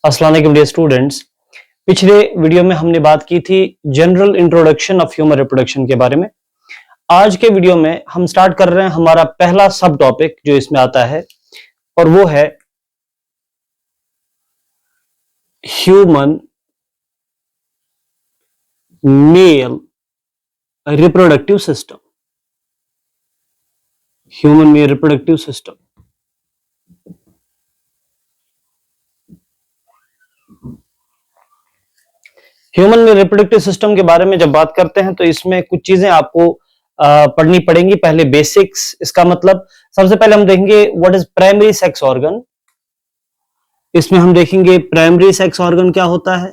अस्सलाम वालेकुम dear students. पिछले वीडियो में हमने बात की थी general introduction of human reproduction के बारे में। आज के वीडियो में हम स्टार्ट कर रहे हैं हमारा पहला सब टॉपिक जो इसमें आता है, और वो है human male reproductive system. Human male reproductive system. Human में रिप्रोडक्टिव सिस्टम के बारे में जब बात करते हैं तो इसमें कुछ चीजें आपको पढ़नी पड़ेंगी। पहले बेसिक्स, इसका मतलब सबसे पहले हम देखेंगे what is primary sex organ. इसमें हम देखेंगे प्राइमरी सेक्स ऑर्गन क्या होता है,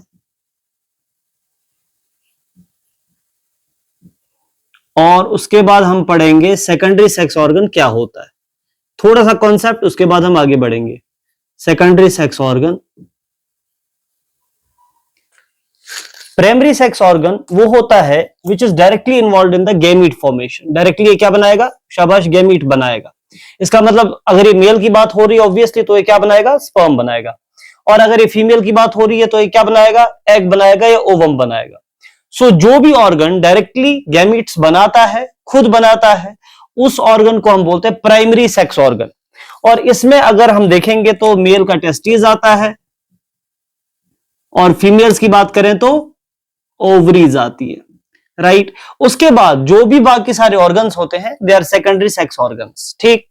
और उसके बाद हम पढ़ेंगे सेकेंडरी सेक्स ऑर्गन क्या होता है। थोड़ा सा कॉन्सेप्ट, उसके बाद हम आगे बढ़ेंगे। Secondary sex organ. Primary sex organ वो होता है which is directly involve in the gamete formation. Directly ये क्या बनाएगा? शाबाश, गैमीट बनाएगा। इसका मतलब अगर ये मेल की बात हो रही है ऑब्वियसली तो ये क्या बनाएगा? स्पर्म बनाएगा। और अगर ये फीमेल की बात हो रही है तो ये क्या बनाएगा? एग बनाएगा या ओवम बनाएगा। सो जो भी ऑर्गन डायरेक्टली गैमीट्स बनाता है, खुद बनाता है, उस ऑर्गन को हम बोलते हैं प्राइमरी सेक्स ऑर्गन। और इसमें अगर हम देखेंगे तो मेल का टेस्टिस आता है, और फीमेल्स की बात करें तो ओवरीज आती है, राइट। उसके बाद जो भी बाकी सारे ऑर्गन्स होते हैं they are secondary sex organs. ठीक,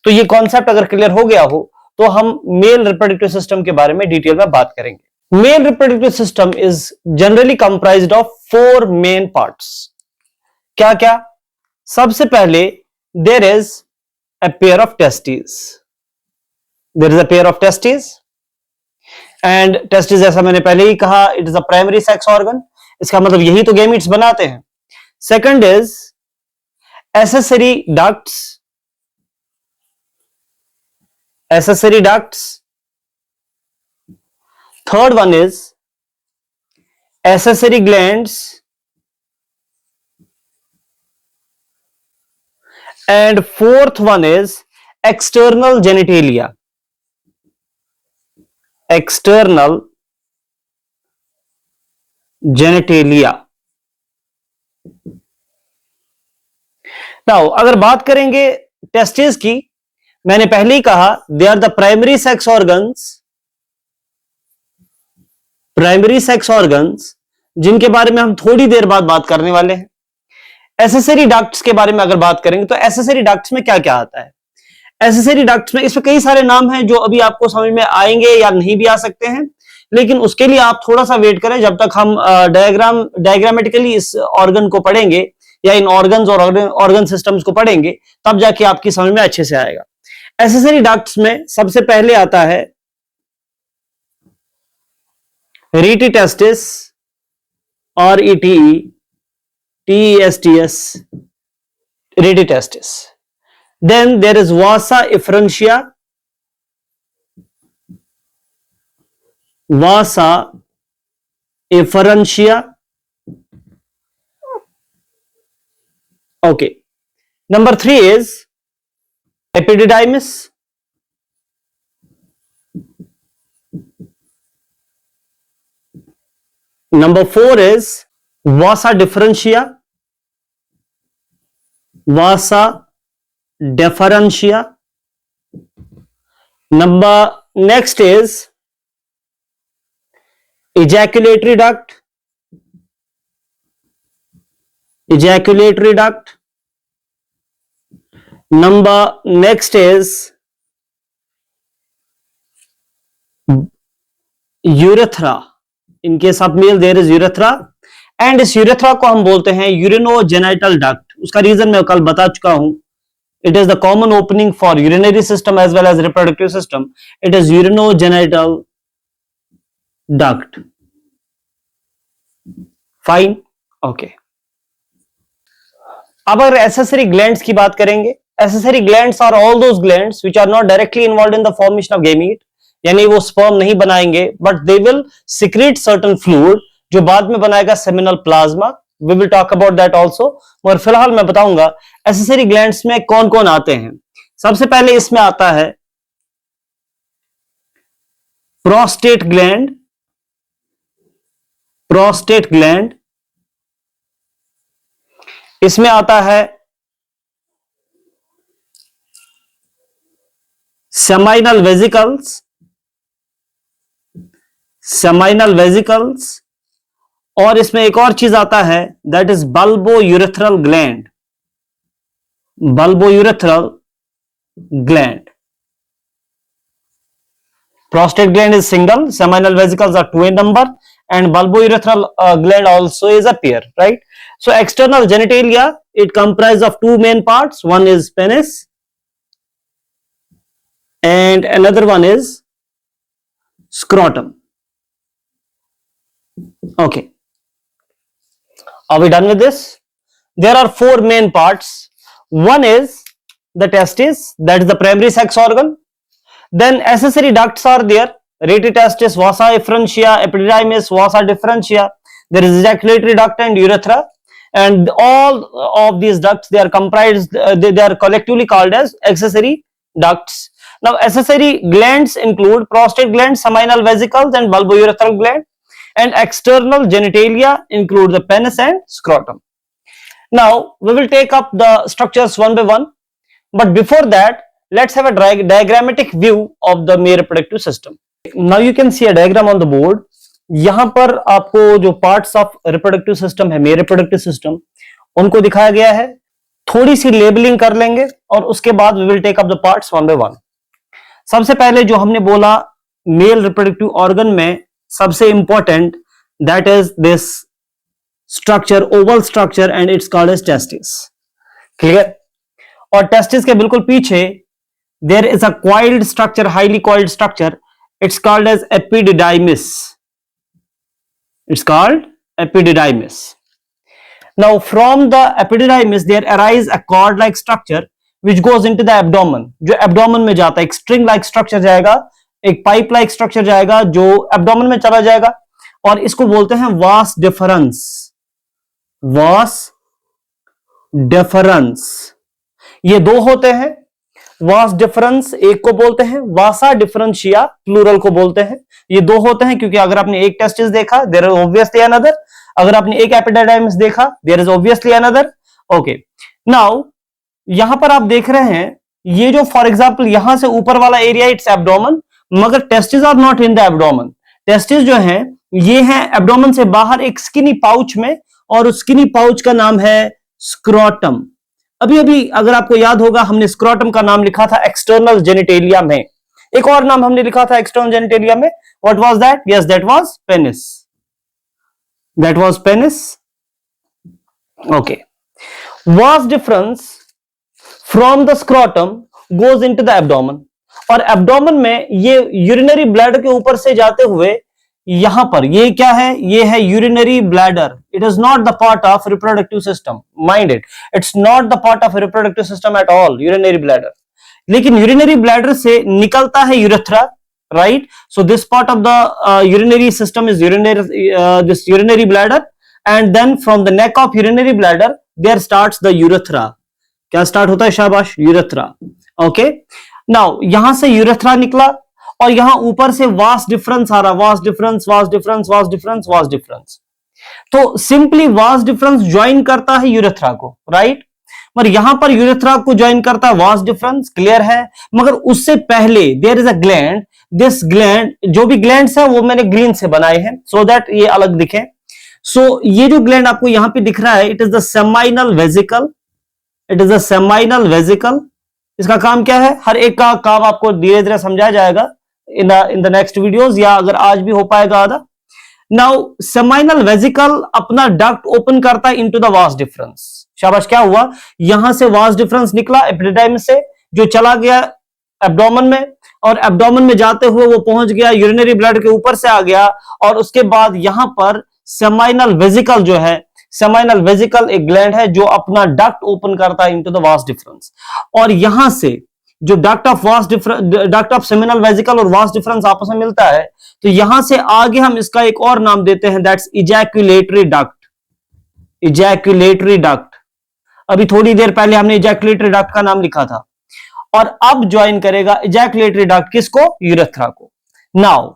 तो ये कॉन्सेप्ट अगर क्लियर हो गया हो तो हम मेल रिप्रोडक्टिव सिस्टम के बारे में डिटेल में बात करेंगे। Male reproductive system is generally comprised of 4 main parts. क्या क्या? सबसे पहले there is a pair of testis. There is a pair of testis, and testis जैसा मैंने पहले ही कहा it is a primary sex organ. इसका मतलब यही तो गैमीट्स बनाते हैं। Second is accessory ducts. Accessory ducts. Third one is accessory glands, and fourth one is external genitalia. External genitalia. Now अगर बात करेंगे टेस्टिस की, मैंने पहले ही कहा they are the primary sex organs. Primary sex organs जिनके बारे में हम थोड़ी देर बाद बात करने वाले हैं। एसेसरी डक्ट्स के बारे में अगर बात करेंगे तो एसेसरी डक्ट्स में क्या क्या आता है? एसेसरी डक्ट्स में इसमें कई सारे नाम हैं जो अभी आपको समझ में आएंगे या नहीं भी आ सकते हैं, लेकिन उसके लिए आप थोड़ा सा वेट करें जब तक हम डायग्रामेटिकली इस ऑर्गन को पढ़ेंगे या इन ऑर्गन्स और ऑर्गन सिस्टम्स को पढ़ेंगे, तब जाके आपकी समझ में अच्छे से आएगा। एसेसरी डक्ट्स में सबसे पहले आता है rete testis, RETE TESTS, rete testis. Then there is vasa efferentia, vasa efferentia. Okay. Number 3 is epididymis. Number 4 is vasa differentia. Vasa deferentia. Next is ejaculatory duct. Ejaculatory duct. Next is urethra. In case of male there is urethra, and इस urethra को हम बोलते हैं urinogenital duct. उसका reason मैं कल बता चुका हूं। It is the common opening for urinary system as well as reproductive system. It is urinogenital duct. Fine, okay. अब अगर एसेसरी ग्लैंड्स की बात करेंगे, accessory glands are all those glands which are not directly involved in the formation of gamete, यानी वो sperm नहीं बनाएंगे, but they will secrete certain fluid जो बाद में बनाएगा seminal plasma. We will talk about that also, मगर फिलहाल मैं बताऊंगा एसेसरी ग्लैंड्स में कौन कौन आते हैं। सबसे पहले इसमें आता है प्रोस्टेट ग्लैंड, प्रोस्टेट ग्लैंड, इसमें आता है सेमाइनल वेजिकल्स, सेमाइनल वेजिकल्स, और इसमें एक और चीज आता है that is bulbo urethral gland, bulbo urethral gland. Prostate gland is single, seminal vesicles are 2 in number, and bulbourethral gland also is a pair, right? So external genitalia, it comprises of two main parts. One is penis and another one is scrotum. Okay, are we done with this? There are four main parts. One is the testis, that is the primary sex organ. Then accessory ducts are there: rete testis, vasa efferentia, epididymis, vasa differentia. There is ejaculatory duct and urethra, and all of these ducts, they are comprised, they are collectively called as accessory ducts. Now accessory glands include prostate gland, seminal vesicles, and bulbourethral gland, and external genitalia include the penis and scrotum. Now we will take up the structures one by one, but before that let's have a diagrammatic view of the male reproductive system. Now you can see a diagram on the board. यहां पर आपको जो parts of reproductive system है, mail reproductive system, उनको दिखाया गया है. थोड़ी सी लेबलिंग कर लेंगे और उसके बाद we will take up the parts one by one. सबसे पहले जो हमने बोला मेल रिप्रोडक्टिव ऑर्गन में सबसे important, that is this structure, oval structure, and it's called as testis. Clear? और टेस्टिस के बिल्कुल पीछे there is a coiled structure, highly coiled structure. It's called as epididymis. It's called epididymis. Now from the epididymis there arise a cord like structure which goes into the abdomen. जो abdomen में जाता है, एक string like structure जाएगा, एक pipe like structure जाएगा जो abdomen में चला जाएगा, और इसको बोलते हैं vas deferens. vas deferens. ये दो होते हैं. वास डिफरेंस एक को बोलते हैं, वासा डिफरेंशिया प्लूरल को बोलते हैं. ये दो होते हैं क्योंकि अगर आपने एक टेस्टिस देखा, देयर इज ऑब्वियसली अनदर. अगर आपने एक एपिडिडाइमिस देखा, there is obviously another. Okay, now यहां पर आप देख रहे हैं ये जो फॉर एग्जांपल यहां से ऊपर वाला एरिया इट्स एब्डोमेन, मगर testis are not in the abdomen. Testis जो है ये है एब्डोमेन से बाहर एक स्किनी पाउच में, और उस स्किनी पाउच का नाम है स्क्रोटम. अभी अभी अगर आपको याद होगा हमने स्क्रोटम का नाम लिखा था एक्सटर्नल जेनिटेलिया में. एक और नाम हमने लिखा था एक्सटर्नल जेनिटेलिया में. What was that? Yes, that was penis. That was penis. Okay, vas deferens from the scrotum goes into the abdomen. और एब्डोमेन में ये यूरिनरी ब्लैडर के ऊपर से जाते हुए यहां पर ये क्या है? ये है urinary bladder. It is not the part of reproductive system, mind it. It's not the part of reproductive system at all, urinary bladder. लेकिन यूरिनरी ब्लैडर से निकलता है urethra, right? So this part of the urinary system is this urinary bladder, and then from the neck of urinary bladder there starts the urethra. क्या start होता है? शाबाश, urethra. Okay, now यहां से urethra निकला और यहां ऊपर से वास डिफरेंस आ रहा, vas deferens, vas deferens, vas deferens, vas deferens. तो सिंपली वास डिफरेंस ज्वाइन करता है यूरेथ्रा को, राइट? पर यहां पर यूरेथ्रा को ज्वाइन करता है वास डिफरेंस, क्लियर है? मगर उससे पहले there is a gland. This gland, जो भी ग्लैंड्स है वो मैंने ग्रीन से बनाए हैं सो दैट ये अलग दिखे. सो ये जो ग्लैंड आपको यहां पे दिख रहा है, it is the seminal vesicle. It is the seminal vesicle. इसका काम क्या है? हर एक का काम आपको धीरे धीरे समझाया जाएगा in the next videos, या अगर आज भी हो पाएगा आधा. नाउ सेमाइनल वेजिकल अपना डक्ट ओपन करता है इनटू द वास डिफरेंस. शाबाश, क्या हुआ? यहां से वास डिफरेंस निकला एपिडिडाइमिस से, जो चला गया एब्डोमेन में, और एब्डोमेन में जाते हुए वो पहुंच गया यूरिनरी ब्लड के ऊपर से आ गया, और उसके बाद यहां पर सेमाइनल वेजिकल जो है, सेमाइनल वेजिकल एक ग्लैंड है जो अपना डक्ट ओपन करता है इनटू द वास डिफरेंस. और यहां से जो डक्ट ऑफ सेमिनल वेजिकल और वास डिफरेंस आपस में मिलता है, तो यहां से आगे हम इसका एक और नाम देते हैं, that's ejaculatory duct. Ejaculatory duct. अभी थोड़ी देर पहले हमने इजैक्यूलेटरी डक्ट का नाम लिखा था, और अब ज्वाइन करेगा इजैक्यूलेटरी डक्ट किसको? यूरेथ्रा को. नाउ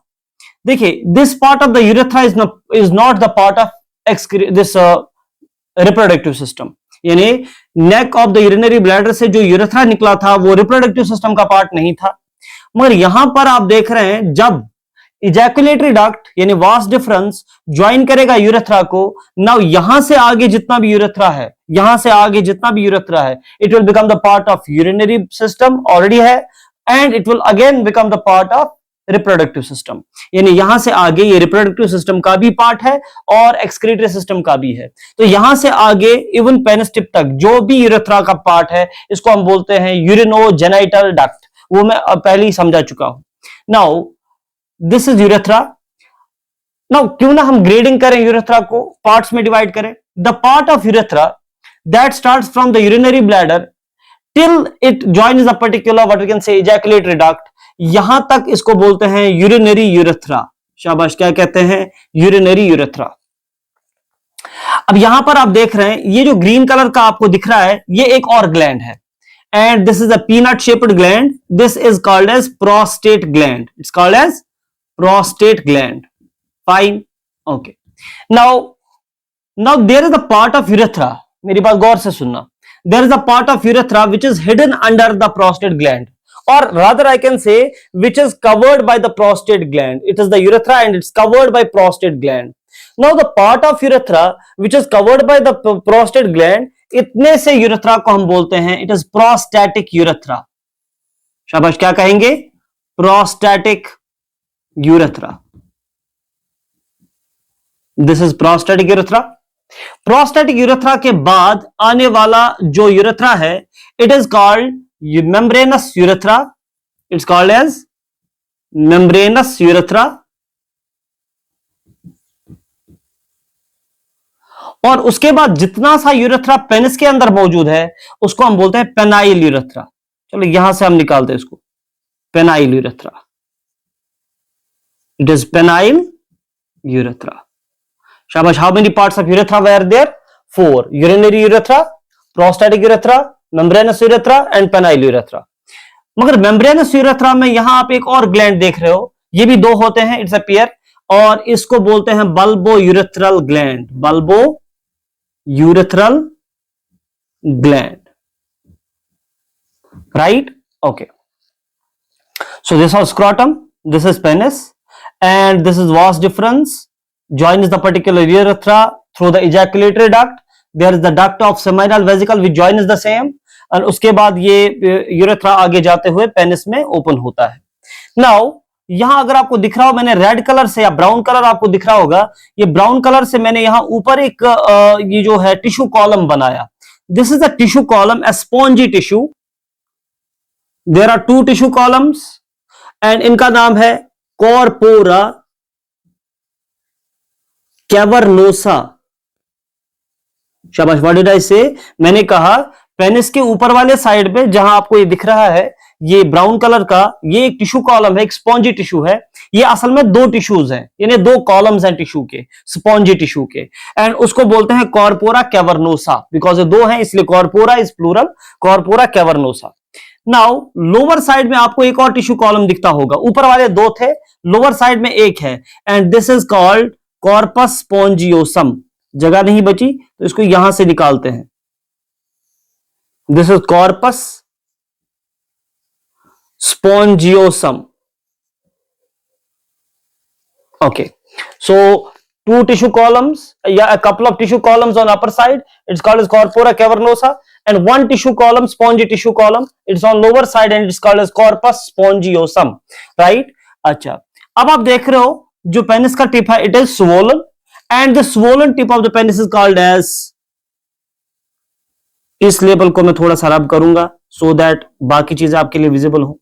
देखिए, this part of the urethra is not the part of this reproductive system, यानी neck of the urinary bladder से जो यूरेथ्रा निकला था वो रिप्रोडक्टिव सिस्टम का पार्ट नहीं था। मगर यहां पर आप देख रहे हैं जब इजैकुलेटरी डक्ट यानी वास डिफरेंस ज्वाइन करेगा यूरेथ्रा को, नाउ यहां से आगे जितना भी यूरेथ्रा है, यहां से आगे जितना भी यूरेथ्रा है, it will become the part of urinary system, already है, and it will again become the part of reproductive system, यानी यहां से आगे ये रिप्रोडक्टिव सिस्टम का भी पार्ट है और एक्सक्रीटरी सिस्टम का भी है। तो यहां से आगे इवन पेनिस टिप तक जो भी यूरेथ्रा का पार्ट है, इसको हम बोलते हैं यूरिनोजेनाइटल डक्ट, वो मैं पहले ही समझा चुका हूं। Now this is urethra. Now क्यों ना हम ग्रेडिंग करें, यूरेथ्रा को पार्ट्स में डिवाइड करें। The part of urethra that starts from the urinary bladder till it joins the particular what we can say ejaculatory duct, यहां तक इसको बोलते हैं यूरिनरी यूरेथ्रा। शाबाश, क्या कहते हैं? Urinary urethra. अब यहां पर आप देख रहे हैं ये जो ग्रीन कलर का आपको दिख रहा है, ये एक और ग्लैंड है, and this is a peanut shaped gland. This is called as prostate gland. It's called as prostate gland. Fine. Okay. Now there is a part of urethra. मेरी बात गौर से सुनना. There is a part of urethra which is hidden under the prostate gland, or rather I can say which is covered by the prostate gland. It is the urethra and it's covered by prostate gland. Now the part of urethra which is covered by the prostate gland, इतने से urethra को हम बोलते हैं it is prostatic urethra. शाबाश, क्या कहेंगे? Prostatic urethra. This is prostatic urethra. Prostatic urethra के बाद आने वाला जो यूरेथ्रा है, it is called membranous urethra. It's called as membranous urethra. और उसके बाद जितना सा यूरेथ्रा पेनिस के अंदर मौजूद है उसको हम बोलते हैं पेनाइल यूरेथ्रा। चलो यहां से हम निकालते हैं इसको, penile urethra. It is penile urethra. शाबाश, how many parts of urethra where there? 4. Urinary urethra, prostatic urethra, membranous urethra and penile urethra. मगर मेम्ब्रेनस यूरेथ्रा में यहां आप एक और ग्लैंड देख रहे हो, ये भी 2 होते हैं, इट्स अ पेयर, और इसको बोलते हैं bulbo urethral gland. Bulbo urethral gland, right? Okay, so this is scrotum, this is penis, and this is vas deferens joins the particular urethra through the ejaculatory duct. There is the duct of seminal vesicle which joins the same, and उसके बाद ये urethra आगे जाते हुए penis में open होता है। Now यहां अगर आपको दिख रहा हो, मैंने रेड कलर से या ब्राउन कलर आपको दिख रहा होगा, ये ब्राउन कलर से मैंने यहां ऊपर एक ये जो है टिश्यू कॉलम बनाया। This is a tissue column, a spongy tissue. There are 2 tissue columns and इनका नाम है कॉर्पोरा कैवर्नोसा। शाबाश, व्हाट डिड आई से? मैंने कहा पेनिस के ऊपर वाले साइड पे जहां आपको ये दिख रहा है, ये ब्राउन कलर का, ये एक टिश्यू कॉलम है, एक स्पॉन्जी टिश्यू है। ये असल में 2 टिश्यूज हैं, यानी 2 कॉलम्स हैं टिश्यू के, स्पॉन्जी टिश्यू के, एंड उसको बोलते हैं कॉर्पोरा कैवर्नोसा। बिकॉज ये 2 हैं इसलिए corpora is plural, corpora cavernosa. Now lower side में आपको एक और टिश्यू कॉलम दिखता होगा, ऊपर वाले 2 थे, लोअर साइड में एक है, and this is called corpus spongiosum. जगह नहीं बची तो इसको यहां से निकालते हैं। This is corpus spongiosum. Okay, so 2 tissue columns, a couple of tissue columns on upper side, it's called as corpora cavernosa, and 1 tissue column, spongy tissue column, it's on lower side and it's called as corpus spongiosum, right? अच्छा, अब आप देख रहे हो जो penis का tip है, it is swollen, and the swollen tip of the penis is called as, इस लेबल को मैं थोड़ा सा रब करूंगा so that बाकी चीजें आपके लिए विजिबल हो।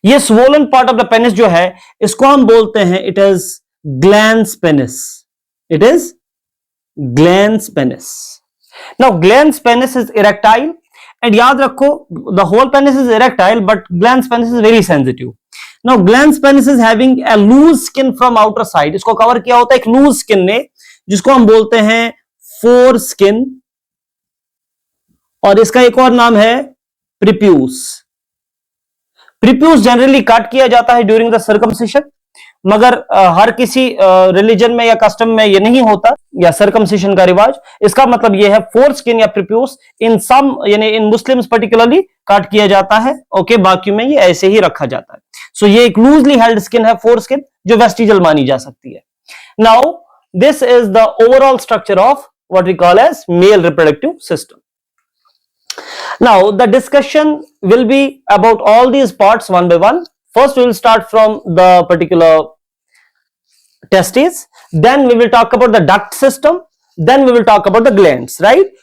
ये swollen part of the penis जो है, इसको हम बोलते हैं it is glans penis. It is glans penis. Now glans penis is erectile, and याद रखो the whole penis is erectile but glans penis is very sensitive. Now glans penis is having a loose skin from outer side. इसको cover किया होता है एक loose skin ने, जिसको हम बोलते हैं foreskin, और इसका एक और नाम है प्रिप्यूस। प्रिप्यूस जनरली कट किया जाता है ड्यूरिंग द सर्कमसिशन, मगर हर किसी रिलीजन में या कस्टम में ये नहीं होता, या सर्कमसिशन का रिवाज। इसका मतलब ये है फोर स्किन या प्रीप्यूस इन सम, यानी इन मुस्लिम्स पर्टिकुलरली काट किया जाता है, ओके, बाकी में ये ऐसे ही रखा जाता है। सो ये एक लूजली हेल्ड स्किन है, फोर स्किन, जो वेस्टिजल मानी जा सकती है। Now this is the overall structure of what we call as male reproductive system. Now the discussion will be about all these parts one by one. First we will start from the particular testes, then we will talk about the duct system, then we will talk about the glands, right?